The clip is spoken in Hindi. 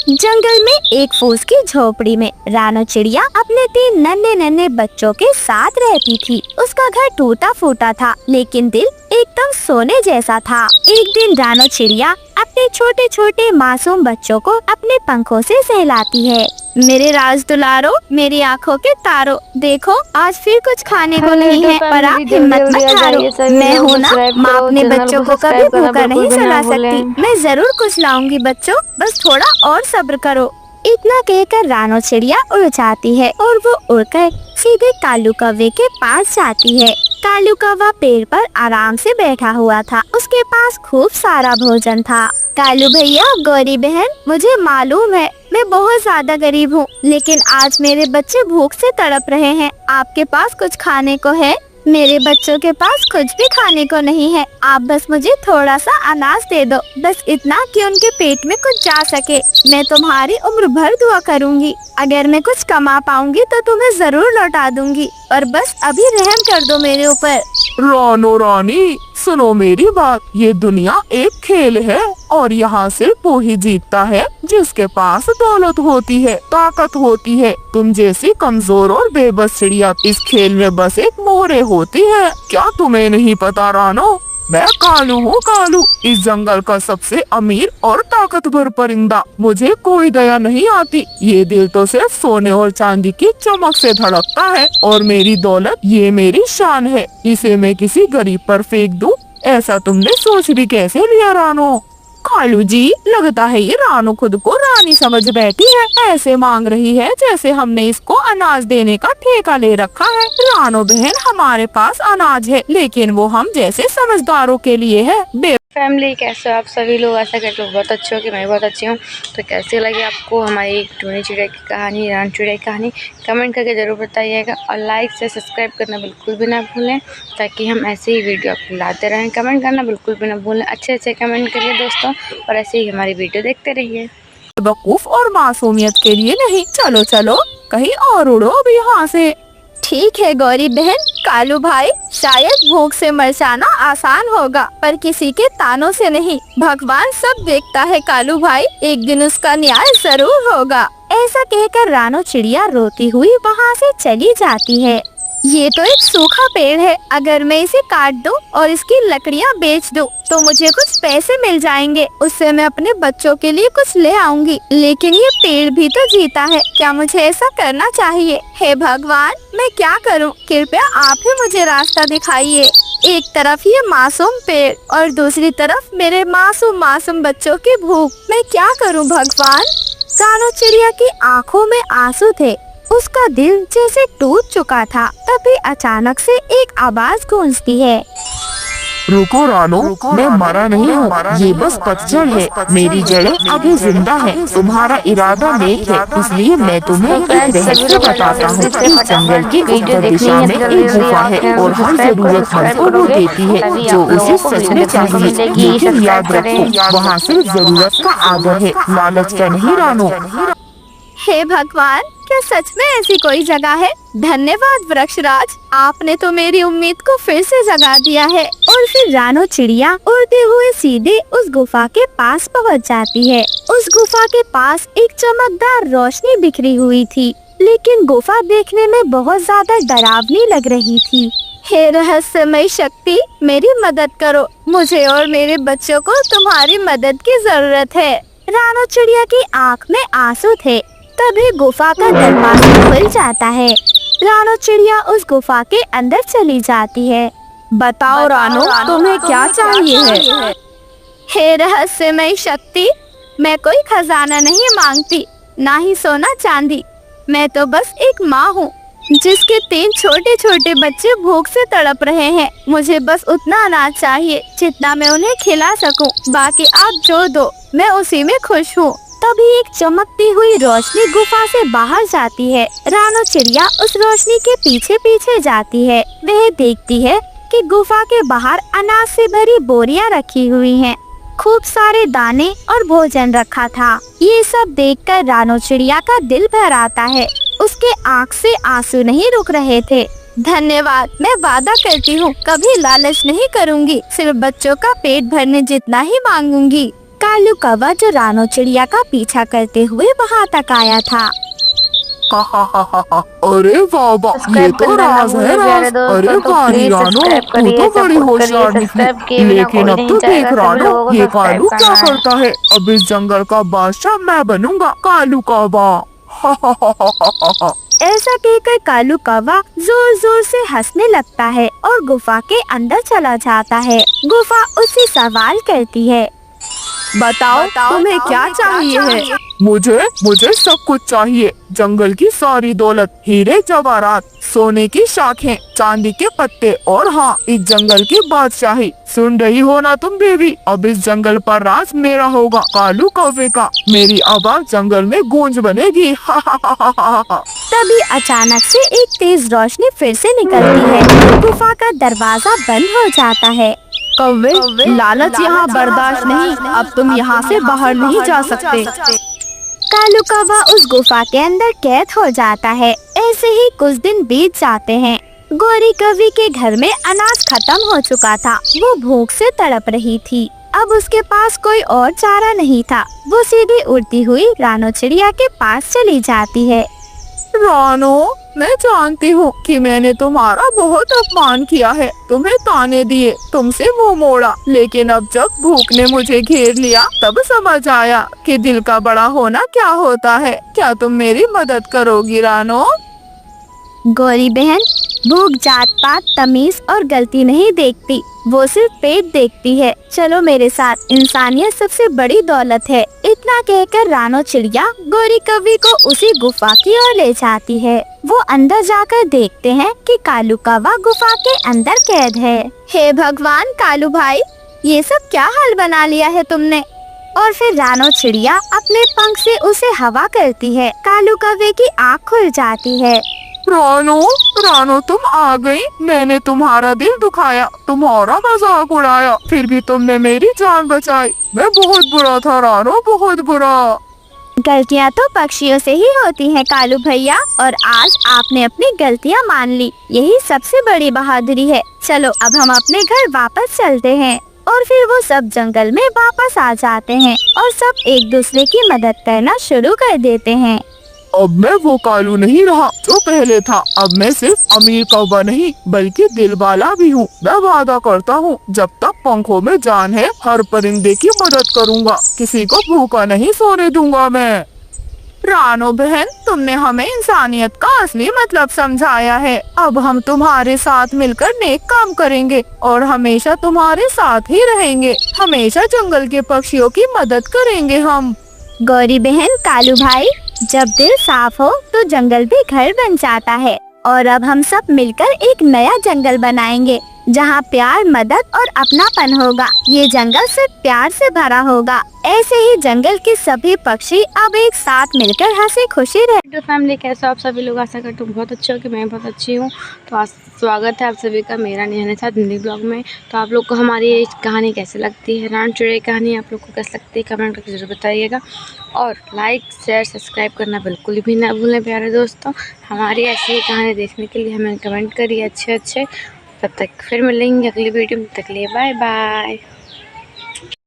जंगल में एक फूस की झोपड़ी में रानो चिड़िया अपने 3 नन्हे नन्हे बच्चों के साथ रहती थी। उसका घर टूटा फूटा था, लेकिन दिल एकदम सोने जैसा था। एक दिन रानो चिड़िया अपने छोटे छोटे मासूम बच्चों को अपने पंखों से सहलाती है। मेरे राज दुलारो, मेरी आँखों के तारो, देखो आज फिर कुछ खाने को नहीं है, पर आप हिम्मत मत हारो। मैं हूँ ना, माँ अपने बच्चों को कभी भूखा नहीं सुला सकती। मैं जरूर कुछ लाऊंगी बच्चों, बस थोड़ा और सब्र करो। इतना कहकर रानो चिड़िया उड़ जाती है और वो उड़कर सीधे कालू कौवे के पास जाती है। कालू कौवा पेड़ पर आराम से बैठा हुआ था। उसके पास खूब सारा भोजन था। कालू भैया, गौरी बहन, मुझे मालूम है मैं बहुत ज्यादा गरीब हूँ, लेकिन आज मेरे बच्चे भूख से तड़प रहे हैं। आपके पास कुछ खाने को है? मेरे बच्चों के पास कुछ भी खाने को नहीं है। आप बस मुझे थोड़ा सा अनाज दे दो, बस इतना कि उनके पेट में कुछ जा सके। मैं तुम्हारी उम्र भर दुआ करूंगी। अगर मैं कुछ कमा पाऊंगी तो तुम्हें जरूर लौटा दूंगी, और बस अभी रहम कर दो मेरे ऊपर। रानो रानी, सुनो मेरी बात। ये दुनिया एक खेल है और यहाँ सिर्फ वो ही जीतता है जिसके पास दौलत होती है, ताकत होती है। तुम जैसी कमजोर और बेबस चिड़िया इस खेल में बस एक मोहरे होती है। क्या तुम्हें नहीं पता रानो? मैं कालू हूँ, कालू, इस जंगल का सबसे अमीर और ताकतवर परिंदा। मुझे कोई दया नहीं आती। ये दिल तो सिर्फ सोने और चांदी की चमक से धड़कता है, और मेरी दौलत ये मेरी शान है। इसे मैं किसी गरीब पर फेंक दूं, ऐसा तुमने सोच भी कैसे लिया रानो? कालू जी, लगता है ये रानो खुद को रानी समझ बैठी है। ऐसे मांग रही है जैसे हमने इसको अनाज देने का ठेका ले रखा है। रानो बहन, हमारे पास अनाज है, लेकिन वो हम जैसे समझदारों के लिए है। फैमिली, कैसे हो आप सभी लोग? आशा करते हो बहुत अच्छे हो कि मैं बहुत अच्छी हूँ। तो कैसे लगी आपको हमारी टूनी चिड़िया की कहानी, रानो चिड़िया की कहानी, कमेंट करके ज़रूर बताइएगा। और लाइक से सब्सक्राइब करना बिल्कुल भी ना भूलें, ताकि हम ऐसे ही वीडियो आपको लाते रहें। कमेंट करना बिल्कुल भी ना भूलें, अच्छे अच्छे कमेंट करिए दोस्तों, और ऐसे ही हमारी वीडियो देखते रहिए। बेवकूफ और मासूमियत के लिए नहीं। चलो चलो, कहीं और उड़ो अभी यहाँ से। ठीक है गौरी बहन। कालू भाई, शायद भूख से मर जाना आसान होगा, पर किसी के तानों से नहीं। भगवान सब देखता है कालू भाई, एक दिन उसका न्याय जरूर होगा। ऐसा कहकर रानो चिड़िया रोती हुई वहाँ से चली जाती है। ये तो एक सूखा पेड़ है, अगर मैं इसे काट दूं और इसकी लकड़ियाँ बेच दूं तो मुझे कुछ पैसे मिल जाएंगे। उससे मैं अपने बच्चों के लिए कुछ ले आऊंगी। लेकिन ये पेड़ भी तो जीता है, क्या मुझे ऐसा करना चाहिए? हे भगवान, मैं क्या करूं? कृपया आप ही मुझे रास्ता दिखाइए। एक तरफ ये मासूम पेड़ और दूसरी तरफ मेरे मासूम मासूम बच्चों की भूख। मैं क्या करूं भगवान? रानो चिड़िया की आँखों में आंसू थे। उसका दिल जैसे टूट चुका था। तभी अचानक से एक आवाज गूंजती है। रुको रानो, मैं मरा नहीं हूँ, ये बस पतझड़ है। मेरी जड़ें अभी जिंदा है। तुम्हारा इरादा नेक है, इसलिए मैं तुम्हें एक रहस्य बताता हूँ। इस जंगल की उत्तर दिशा में एक गुफा है, और हर जरूरतमंद को वो देती है जो उसे सच में चाहिए। लेकिन याद रखो, वहाँ सिर्फ जरूरत का आदर है, लालच का नहीं रानो। हे भगवान, क्या सच में ऐसी कोई जगह है? धन्यवाद वृक्षराज, आपने तो मेरी उम्मीद को फिर से जगा दिया है। और फिर रानो चिड़िया उड़ते हुए सीधे उस गुफा के पास पहुंच जाती है। उस गुफा के पास एक चमकदार रोशनी बिखरी हुई थी, लेकिन गुफा देखने में बहुत ज्यादा डरावनी लग रही थी। हे रहस्यमय शक्ति, मेरी मदद करो। मुझे और मेरे बच्चों को तुम्हारी मदद की जरूरत है। रानो चिड़िया की आँख में आंसू थे। तभी गुफा का दरवाजा खुल जाता है। रानो चिड़िया उस गुफा के अंदर चली जाती है। बताओ रानो, तुम्हें क्या चाहिए है? हे रहस्यमय शक्ति, मैं कोई खजाना नहीं मांगती, ना ही सोना चांदी। मैं तो बस एक माँ हूँ जिसके 3 छोटे छोटे बच्चे भूख से तड़प रहे हैं। मुझे बस उतना अनाज चाहिए जितना मैं उन्हें खिला सकूं। बाकी आप जो दो, मैं उसी में खुश हूँ। तभी एक चमकती हुई रोशनी गुफा से बाहर जाती है। रानो चिड़िया उस रोशनी के पीछे पीछे जाती है। वह देखती है कि गुफा के बाहर अनाज से भरी बोरियां रखी हुई हैं। खूब सारे दाने और भोजन रखा था। ये सब देखकर रानो चिड़िया का दिल भर आता है। उसके आँख से आंसू नहीं रुक रहे थे। धन्यवाद, मैं वादा करती हूँ कभी लालच नहीं करूँगी, सिर्फ बच्चों का पेट भरने जितना ही मांगूंगी। कालू कौवा जो रानो चिड़िया का पीछा करते हुए वहाँ तक आया था। अरे बाबा, ये सब्सक्राइब तो करना ना राज है भूलें प्यारे राज। दोस्तों, अरे तो काली प्लीज रानो, सब्सक्राइब तू करिए, तो बड़ी सपोर्ट करिए। होशियार निकली। सब्सक्राइब किए बिना लेकिन कोई अब नहीं तो जाएगा, देख सभी रानो, लोगों को ये सब्सक्राइब कालू क्या करना है। करता है। अब इस जंगल का बादशाह मैं बनूंगा, कालू कौवा। ऐसा कहकर कालू कौवा जोर जोर से हंसने लगता है और गुफा के अंदर चला जाता है। गुफा उससे सवाल करती है, बताओ तुम्हें क्या चाहिए है। मुझे सब कुछ चाहिए। जंगल की सारी दौलत, हीरे जवाहरात, सोने की शाखें, चांदी के पत्ते और हाँ, इस जंगल की बादशाही। सुन रही हो ना तुम बेबी, अब इस जंगल पर राज मेरा होगा, कालू कौवे का। मेरी आवाज जंगल में गूंज बनेगी। तभी अचानक से एक तेज रोशनी फिर से निकलती है। गुफा का दरवाजा बंद हो जाता है। कौवे, लालच यहाँ बर्दाश्त नहीं। अब तुम यहाँ से बाहर नहीं जा सकते। कालू कौवा उस गुफा के अंदर कैद हो जाता है। ऐसे ही कुछ दिन बीत जाते हैं। गौरी कौवी के घर में अनाज खत्म हो चुका था। वो भूख से तड़प रही थी। अब उसके पास कोई और चारा नहीं था। वो सीधी उड़ती हुई रानो चिड़िया के पास चली जाती है। रानो, मैं जानती हूँ कि मैंने तुम्हारा बहुत अपमान किया है, तुम्हें ताने दिए, तुमसे मुंह मोड़ा, लेकिन अब जब भूख ने मुझे घेर लिया तब समझ आया कि दिल का बड़ा होना क्या होता है। क्या तुम मेरी मदद करोगी रानो? गौरी बहन भूख, जात पात, तमीज और गलती नहीं देखती, वो सिर्फ पेट देखती है। चलो मेरे साथ, इंसानियत सबसे बड़ी दौलत है। इतना कहकर रानो चिड़िया गौरी कौवी को उसी गुफा की ओर ले जाती है। वो अंदर जाकर देखते हैं कि कालू कौवा गुफा के अंदर कैद है। हे भगवान कालू भाई, ये सब क्या हाल बना लिया है तुमने। और फिर रानो चिड़िया अपने पंख से उसे हवा करती है। कालू कौवे की आँख खुल जाती है। रानो तुम आ गई। मैंने तुम्हारा दिल दुखाया, तुम्हारा मजाक उड़ाया, फिर भी तुमने मेरी जान बचाई। मैं बहुत बुरा था रानो, बहुत बुरा। गलतियाँ तो पक्षियों से ही होती हैं कालू भैया, और आज आपने अपनी गलतियाँ मान ली, यही सबसे बड़ी बहादुरी है। चलो अब हम अपने घर वापस चलते हैं। और फिर वो सब जंगल में वापस आ जाते हैं और सब एक दूसरे की मदद करना शुरू कर देते हैं। अब मैं वो कालू नहीं रहा जो पहले था। अब मैं सिर्फ अमीर कौवा नहीं बल्कि दिल वाला भी हूँ। मैं वादा करता हूँ, जब तक पंखों में जान है हर परिंदे की मदद करूँगा, किसी को भूखा नहीं सोने दूंगा मैं। रानो बहन, तुमने हमें इंसानियत का असली मतलब समझाया है। अब हम तुम्हारे साथ मिलकर नेक काम करेंगे और हमेशा तुम्हारे साथ ही रहेंगे। हमेशा जंगल के पक्षियों की मदद करेंगे हम। गौरी बहन, कालू भाई, जब दिल साफ हो तो जंगल भी घर बन जाता है। और अब हम सब मिलकर एक नया जंगल बनाएंगे जहाँ प्यार, मदद और अपनापन होगा। ये जंगल सिर्फ प्यार से भरा होगा। ऐसे ही जंगल के सभी पक्षी अब एक साथ मिलकर हंसी खुशी रहे। तो फैमिली, कैसे हो आप सभी लोग? आशा करते हैं बहुत अच्छे हो कि मैं बहुत अच्छी हूँ। तो आज स्वागत है आप सभी का मेरा निहाने साथ हिंदी ब्लॉग में। तो आप लोग को हमारी ये कहानी कैसे लगती है, रानो चिड़िया की कहानी आप लोग को कैसे लगती है, कमेंट करके जरूर बताइएगा। और लाइक, शेयर, सब्सक्राइब करना बिल्कुल भी ना भूलें प्यारे दोस्तों। हमारी ऐसी ही कहानी देखने के लिए हमें कमेंट करिए अच्छे। तब तक फिर मिलेंगे अगली वीडियो में। तक लिए बाय बाय।